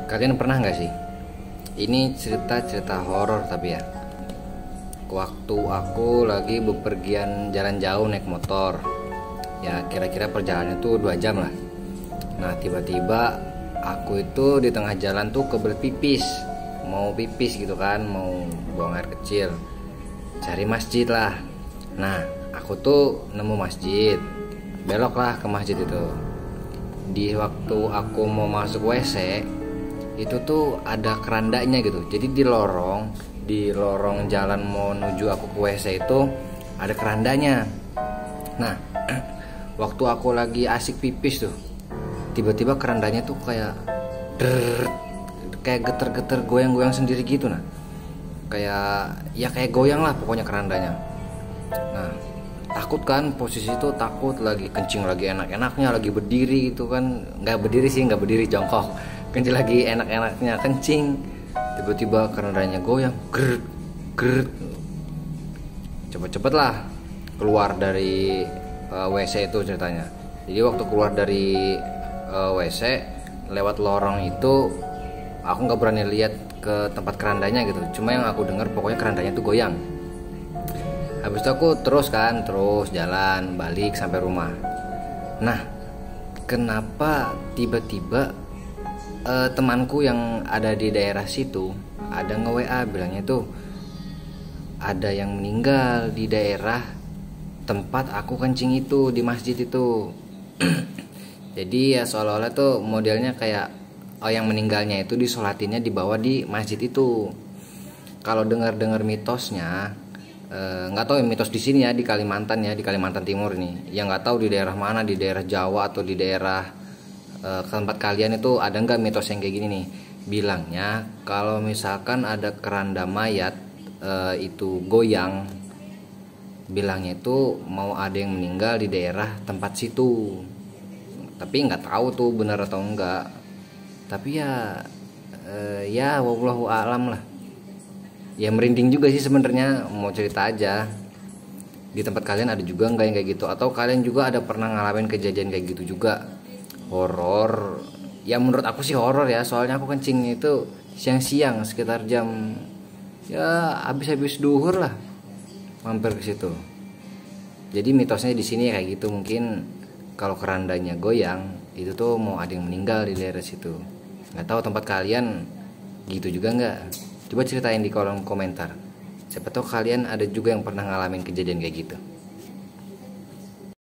Kalian pernah nggak sih? Ini cerita horor tapi ya. Waktu aku lagi bepergian jalan jauh naik motor, ya kira-kira perjalanan tuh 2 jam lah. Nah tiba-tiba aku itu di tengah jalan tuh kebelet pipis, mau pipis gitu kan, mau buang air kecil, cari masjid lah. Nah aku tuh nemu masjid, beloklah ke masjid itu. Di waktu aku mau masuk WC itu tuh ada kerandanya gitu, jadi di lorong jalan mau menuju aku ke WC itu ada kerandanya. Nah waktu aku lagi asik pipis tuh, tiba-tiba kerandanya tuh kayak kayak geter-geter goyang-goyang sendiri gitu. Nah kayak goyang lah pokoknya kerandanya. Nah takut kan, posisi itu takut, lagi kencing lagi enak-enaknya, lagi berdiri gitu kan, nggak berdiri jongkok, kencing lagi enak-enaknya kencing, tiba-tiba kerandanya goyang, geret geret. Cepet-cepet lah keluar dari WC itu ceritanya. Jadi waktu keluar dari WC lewat lorong itu, aku nggak berani lihat ke tempat kerandanya gitu, cuma yang aku dengar pokoknya kerandanya tuh goyang. Habis itu aku terus jalan balik sampai rumah. Nah kenapa tiba-tiba temanku yang ada di daerah situ ada nge-WA bilangnya tuh ada yang meninggal di daerah tempat aku kencing itu, di masjid itu. Jadi ya seolah-olah tuh modelnya kayak yang meninggalnya itu disolatinnya dibawa di masjid itu. Kalau dengar-dengar mitosnya, nggak tahu mitos di sini ya, di Kalimantan ya, di Kalimantan Timur ini, yang nggak tahu di daerah mana, di daerah Jawa atau di daerah tempat kalian itu ada nggak mitos yang kayak gini nih. Bilangnya kalau misalkan ada keranda mayat itu goyang, bilangnya itu mau ada yang meninggal di daerah tempat situ. Tapi nggak tahu tuh benar atau enggak. Tapi ya wallahu a'lam lah. Ya merinding juga sih sebenarnya, mau cerita aja. Di tempat kalian ada juga nggak yang kayak gitu, atau kalian juga ada pernah ngalamin kejadian kayak gitu juga horor? Ya menurut aku sih horor ya, soalnya aku kencingnya itu siang-siang sekitar jam ya habis duhur lah mampir ke situ. Jadi mitosnya di sini kayak gitu, mungkin kalau kerandanya goyang itu tuh mau ada yang meninggal di daerah situ. Nggak tahu tempat kalian gitu juga nggak? Coba ceritain di kolom komentar. Siapa tahu kalian ada juga yang pernah ngalamin kejadian kayak gitu.